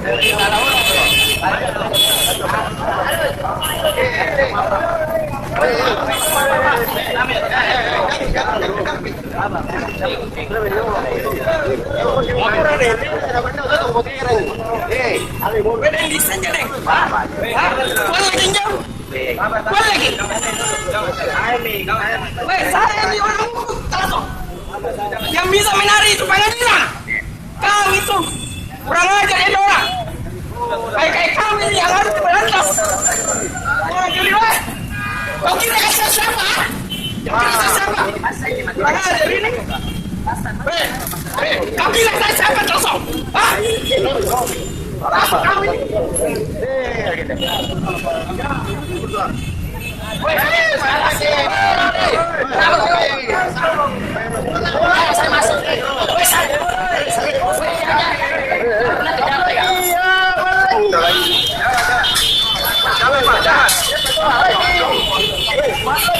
Saya ini orang yang bisa menari itu pengadilan. Kau itu kurang ajar ya orang. Kayak kau ini yang harus diberantas. Jadi weh, kau kira saya siapa? Kurang ajar ini. Kau kira saya siapa kosong? Apa kau ini? Saya masuk. Kalau